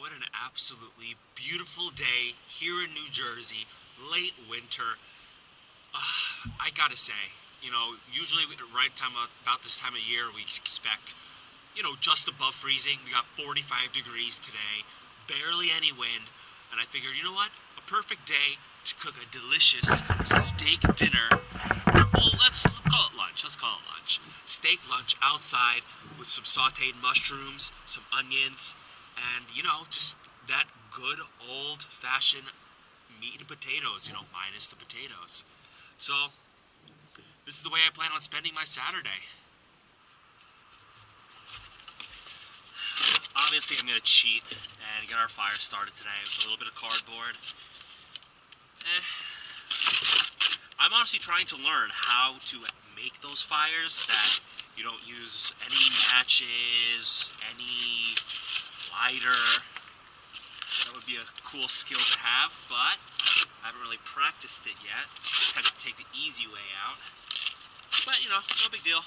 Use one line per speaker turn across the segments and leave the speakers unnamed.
What an absolutely beautiful day here in New Jersey, late winter. I gotta say, usually about this time of year we expect, just above freezing. We got 45 degrees today, barely any wind, and I figured, you know what? A perfect day to cook a delicious steak dinner. Well, let's call it lunch. Let's call it lunch. Steak lunch outside with some sauteed mushrooms, some onions, and, just that good old-fashioned meat and potatoes, minus the potatoes. So, this is the way I plan on spending my Saturday. Obviously, I'm going to cheat and get our fire started today with a little bit of cardboard. I'm honestly trying to learn how to make those fires that you don't use any matches, any lighter. That would be a cool skill to have, but I haven't really practiced it yet. I tend to take the easy way out. But, no big deal.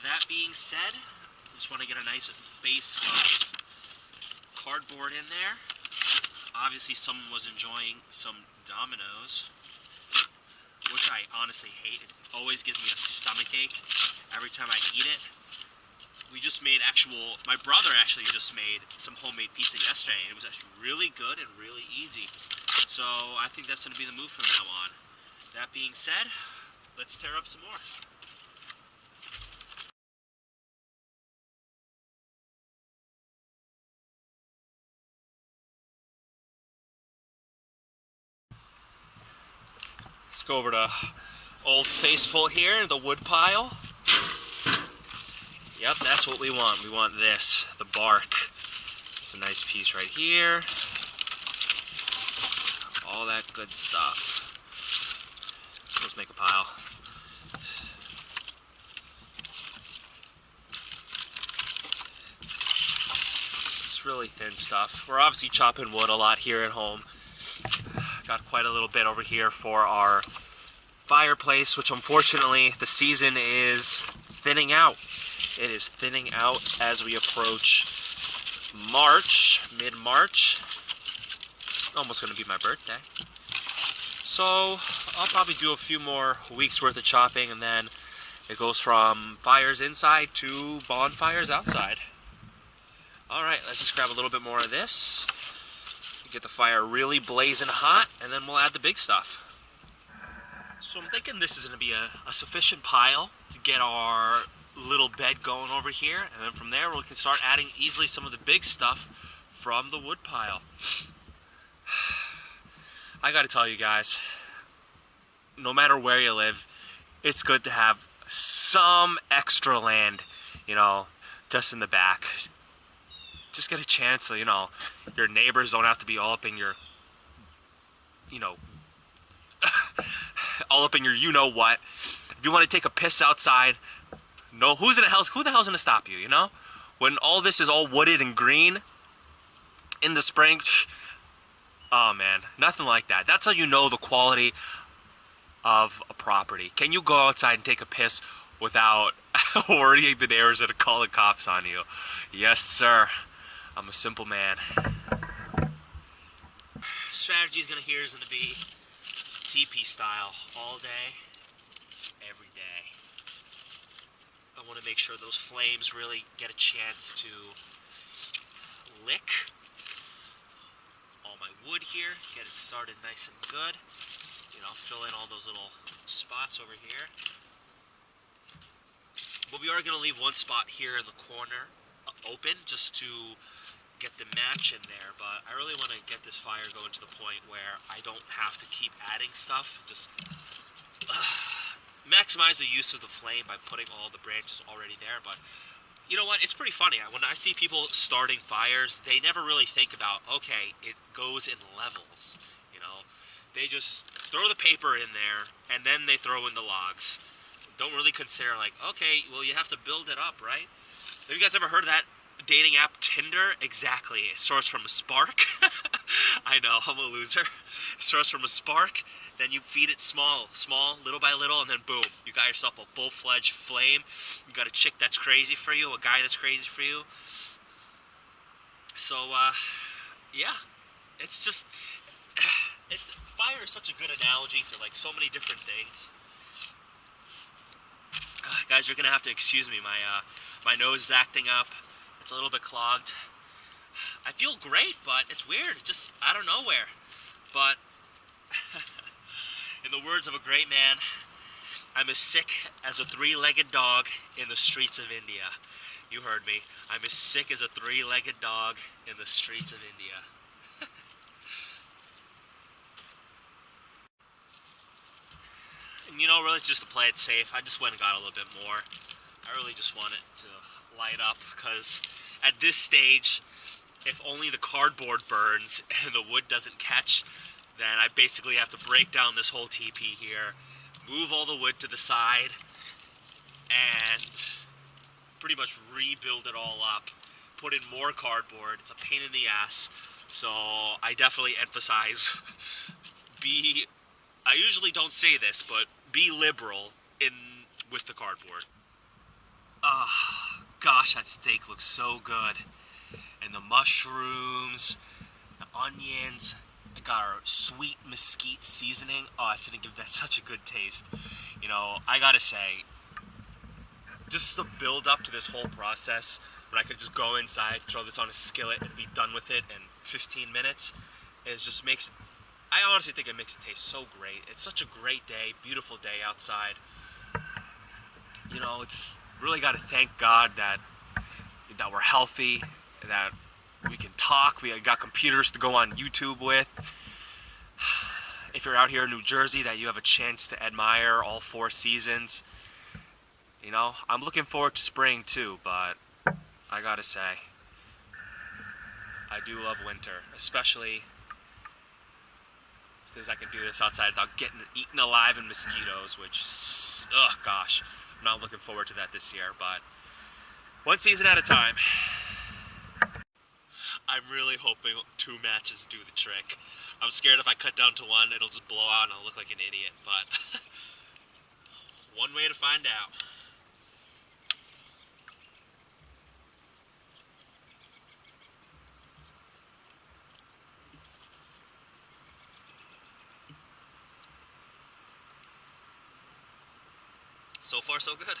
That being said, I just want to get a nice base of cardboard in there. Obviously, someone was enjoying some Dominoes, which I honestly hate. It always gives me a stomachache every time I eat it. My brother actually just made some homemade pizza yesterday, and it was actually really good and really easy. So I think that's going to be the move from now on. That being said, let's tear up some more. Let's go over to Old Faithful here, the wood pile. Yep, that's what we want. We want this, the bark. It's a nice piece right here. All that good stuff. Let's make a pile. It's really thin stuff. We're obviously chopping wood a lot here at home. Got quite a little bit over here for our fireplace, which unfortunately the season is thinning out. It is thinning out as we approach March, mid-March. Almost going to be my birthday. So I'll probably do a few more weeks worth of chopping, and then it goes from fires inside to bonfires outside. Alright, let's just grab a little bit more of this. Get the fire really blazing hot, and then we'll add the big stuff. So I'm thinking this is going to be a sufficient pile to get our little bed going over here, and then from there we can start adding easily some of the big stuff from the wood pile. I gotta tell you guys, no matter where you live, it's good to have some extra land, just in the back. Just get a chance so, your neighbors don't have to be all up in your, all up in your you-know-what. If you want to take a piss outside, who the hell's gonna stop you, When all this is all wooded and green in the spring, oh man, nothing like that. That's how you know the quality of a property. Can you go outside and take a piss without worrying the neighbors that are calling cops on you? Yes, sir. I'm a simple man. Strategy is gonna be teepee style all day, every day. I want to make sure those flames really get a chance to lick all my wood here, get it started nice and good. Fill in all those little spots over here. But we are going to leave one spot here in the corner open just to get the match in there. But I really want to get this fire going to the point where I don't have to keep adding stuff. Just maximize the use of the flame by putting all the branches already there. But you know what? It's pretty funny. When I see people starting fires, they never really think about, okay, it goes in levels. They just throw the paper in there, and then they throw in the logs. Don't really consider, okay, well, you have to build it up, right? Have you guys ever heard of that dating app Tinder? Exactly. It starts from a spark. I know, I'm a loser. It starts from a spark, then you feed it small, little by little, and then boom, you got yourself a full-fledged flame. You got a chick that's crazy for you, a guy that's crazy for you. So, yeah, it's just, fire is such a good analogy to like so many different things. Guys, you're gonna have to excuse me. My nose is acting up. It's a little bit clogged. I feel great, but it's weird. It's just out of nowhere. But in the words of a great man, I'm as sick as a three-legged dog in the streets of India. You heard me. I'm as sick as a three-legged dog in the streets of India. And really just to play it safe, I just went and got a little bit more. I really just want it to light up, because at this stage, if only the cardboard burns and the wood doesn't catch, then I basically have to break down this whole teepee here, move all the wood to the side, and pretty much rebuild it all up, put in more cardboard. It's a pain in the ass. So I definitely emphasize I usually don't say this, but be liberal with the cardboard. Gosh, that steak looks so good. And the mushrooms, the onions, I got our sweet mesquite seasoning. Oh, it's gonna give that such a good taste. I gotta say, just the build up to this whole process, when I could just go inside, throw this on a skillet, and be done with it in 15 minutes, I honestly think it makes it taste so great. It's such a great day, beautiful day outside. It's really got to thank God that we're healthy, that we can talk, we got computers to go on YouTube with. If you're out here in New Jersey, that you have a chance to admire all 4 seasons. I'm looking forward to spring too, but I gotta say, I do love winter, especially since I can do this outside without getting eaten alive in mosquitoes, which, gosh, I'm not looking forward to that this year, but one season at a time. I'm really hoping 2 matches do the trick. I'm scared if I cut down to 1, it'll just blow out and I'll look like an idiot, but one way to find out. So far, so good.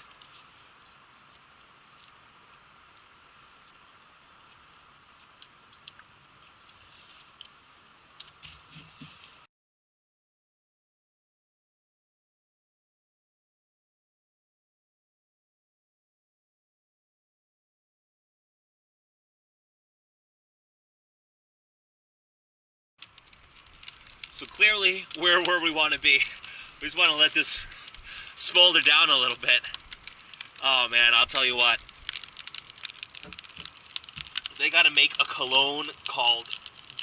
So clearly, we're where we want to be. We just want to let this smolder down a little bit. Oh man, I'll tell you what. They gotta make a cologne called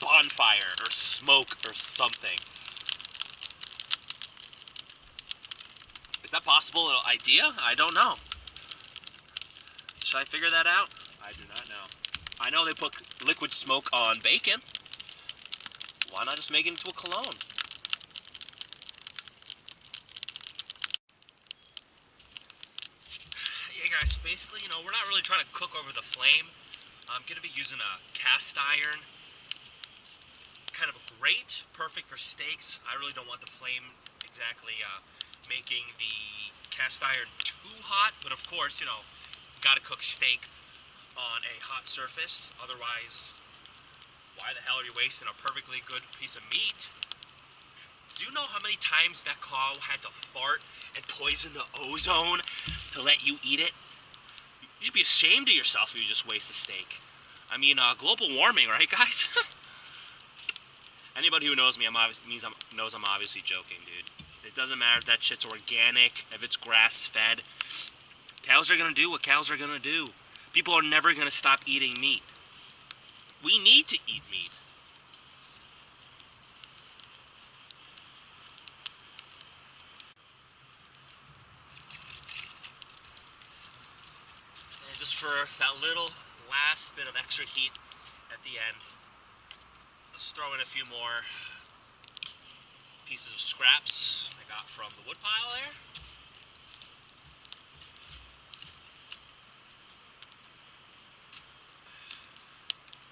Bonfire or Smoke or something. Is that possible? An idea? I don't know. Should I figure that out? I do not know. I know they put liquid smoke on bacon. Why not just make it into a cologne? Yeah guys, so basically, we're not really trying to cook over the flame. I'm going to be using a cast iron. Kind of a grate, perfect for steaks. I really don't want the flame exactly making the cast iron too hot, but of course, you gotta cook steak on a hot surface. Otherwise, why the hell are you wasting a perfectly good piece of meat? Do you know how many times that cow had to fart and poison the ozone to let you eat it? You should be ashamed of yourself if you just waste a steak. I mean, global warming, right, guys? Anybody who knows me knows I'm obviously joking, dude. It doesn't matter if that shit's organic, if it's grass-fed. Cows are gonna do what cows are gonna do. People are never gonna stop eating meat. We need to eat meat. And just for that little last bit of extra heat at the end, let's throw in a few more pieces of scraps I got from the wood pile there.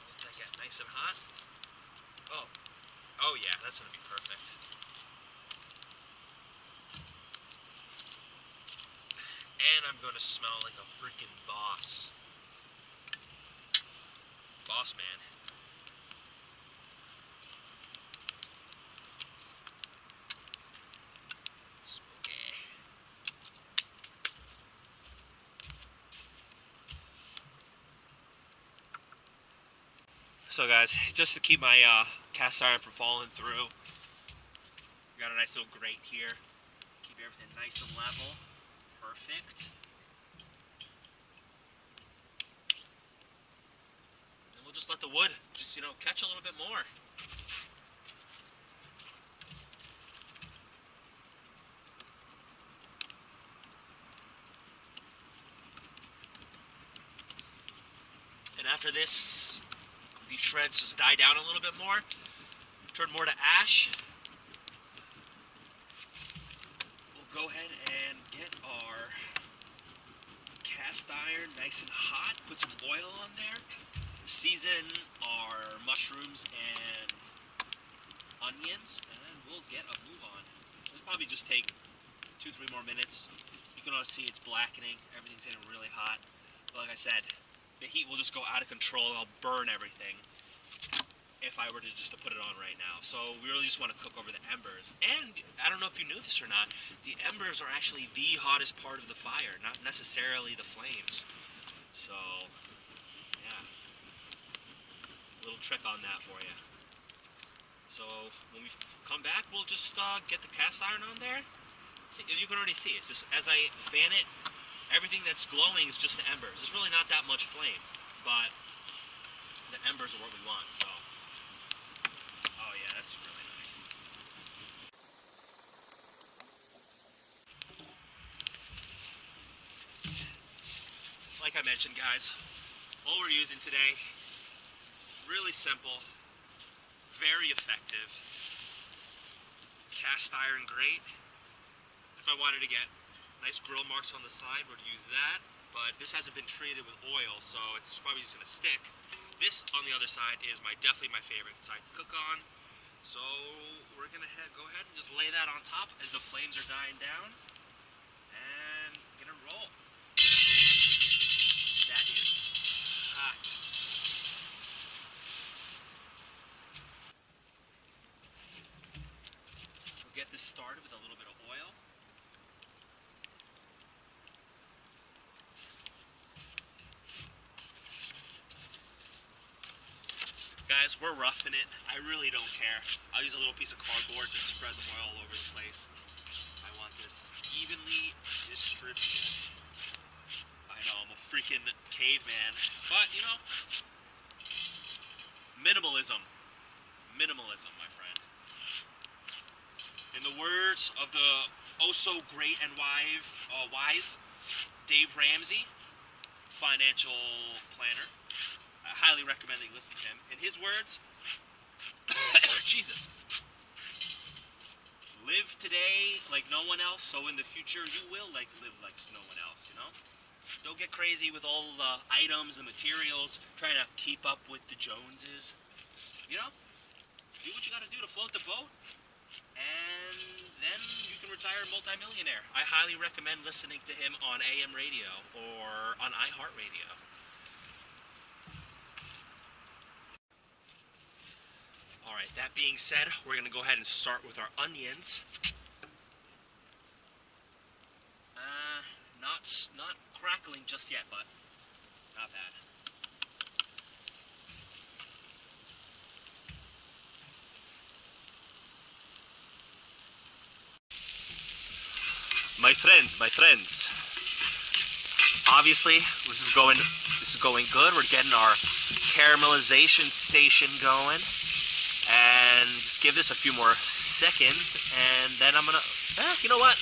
Let that get nice and hot. Oh, oh yeah, that's gonna be perfect. And I'm gonna smell like a freaking boss. Boss man. Smoky. So guys, just to keep my cast iron from falling through, got a nice little grate here. Keep everything nice and level. Perfect. And we'll just let the wood just, catch a little bit more. And after this, these shreds just die down a little bit more, turn more to ash. We'll go ahead and get our cast iron nice and hot, put some oil on there, season our mushrooms and onions, and we'll get a move on. It'll probably just take 2-3 more minutes. You can all see it's blackening, everything's getting really hot. But like I said, the heat will just go out of control and I'll burn everything if I were to just put it on right now. So we really just want to cook over the embers. And I don't know if you knew this or not, the embers are actually the hottest part of the fire, not necessarily the flames. So, yeah. A little trick on that for you. So when we come back, we'll just get the cast iron on there. See, you can already see, it's just as I fan it, everything that's glowing is just the embers. There's really not that much flame, but the embers are what we want, so. Oh yeah, that's really nice. Like I mentioned, guys, all we're using today is really simple, very effective cast iron grate. If I wanted to get nice grill marks on the side, would use that, but this hasn't been treated with oil, so it's probably just gonna stick. This on the other side is definitely my favorite side to cook on. So we're gonna go ahead and just lay that on top as the flames are dying down, and gonna roll. That is hot. We'll get this started with a little bit of oil. Guys, we're roughing it. I really don't care. I'll use a little piece of cardboard to spread the oil all over the place. I want this evenly distributed. I know, I'm a freaking caveman. But, minimalism. Minimalism, my friend. In the words of the oh-so-great and wise Dave Ramsey, financial planner, I highly recommend that you listen to him. In his words, Jesus, live today like no one else, so in the future you will live like no one else, Don't get crazy with all the items, the materials, trying to keep up with the Joneses. Do what you gotta do to float the boat, and then you can retire multimillionaire. I highly recommend listening to him on AM radio or on iHeartRadio. Alright, that being said, we're going to go ahead and start with our onions. Not crackling just yet, but not bad. My friends. Obviously, this is going good. We're getting our caramelization station going. And just give this a few more seconds, and then I'm gonna, you know what?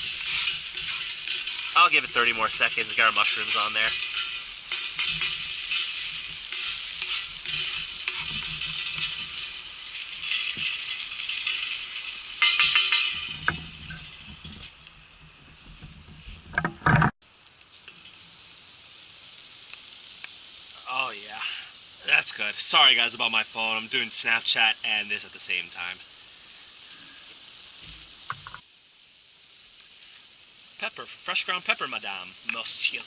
I'll give it 30 more seconds, get our mushrooms on there. Oh yeah, that's good. good. Sorry guys about my phone. I'm doing Snapchat and this at the same time. Pepper, fresh ground pepper, madame. Monsieur.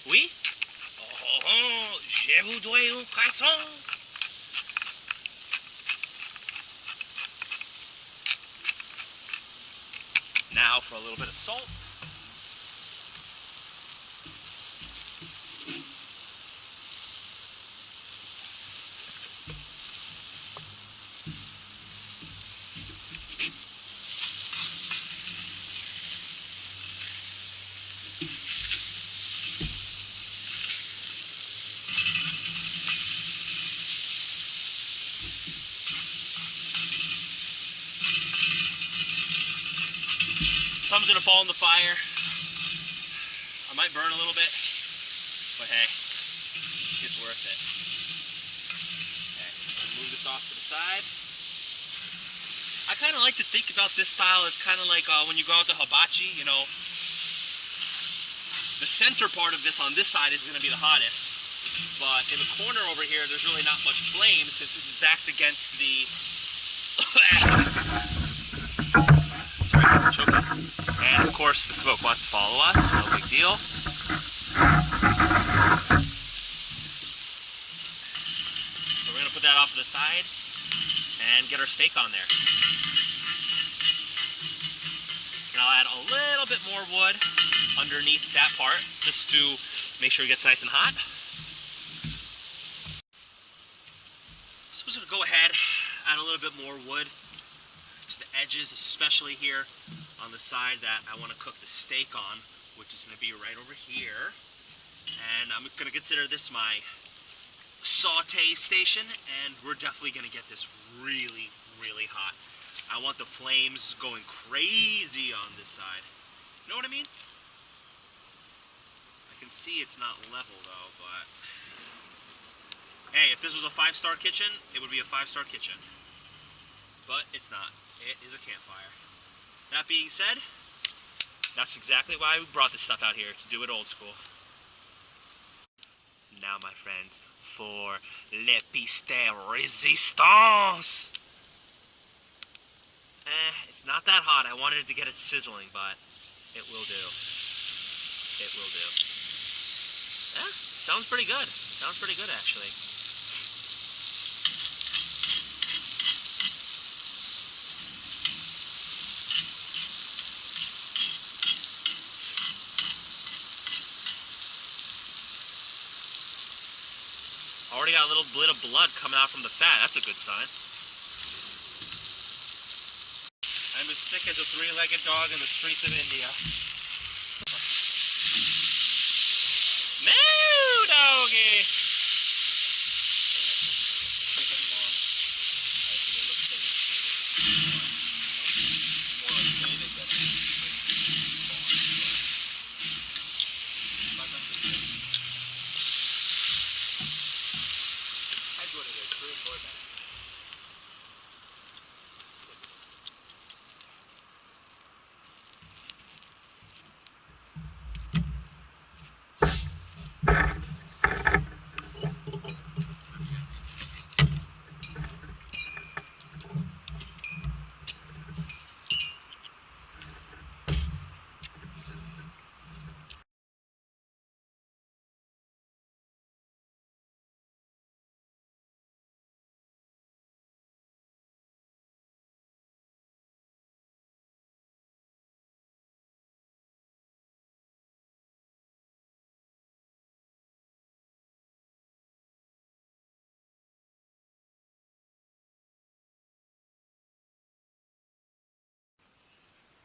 Oui? Oh, je voudrais un croissant. Now for a little bit of salt. Some's gonna fall in the fire. I might burn a little bit, but hey, it's worth it. Okay, I'll move this off to the side. I kind of like to think about this style as kind of like when you go out to hibachi, you know, the center part of this on this side is gonna be the hottest, but in the corner over here, there's really not much flame since this is backed against the choking. And of course the smoke wants to follow us, no big deal. So we're gonna put that off to the side and get our steak on there. And I'll add a little bit more wood underneath that part just to make sure it gets nice and hot. So I'm just gonna go ahead, add a little bit more wood to the edges, especially here on the side that I want to cook the steak on, which is going to be right over here. And I'm going to consider this my saute station, and we're definitely going to get this really, really hot. I want the flames going crazy on this side. You know what I mean? I can see it's not level though, but hey, if this was a 5-star kitchen, it would be a 5-star kitchen. But it's not. It is a campfire. That being said, that's exactly why we brought this stuff out here, to do it old school. Now, my friends, for le piece de resistance. It's not that hot. I wanted it to get it sizzling, but it will do. It will do. Sounds pretty good. Sounds pretty good, actually. Already got a little bit of blood coming out from the fat. That's a good sign. I'm as sick as a 3-legged dog in the streets of India. No, doggy!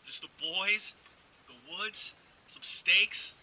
Just the boys, the woods, some steaks.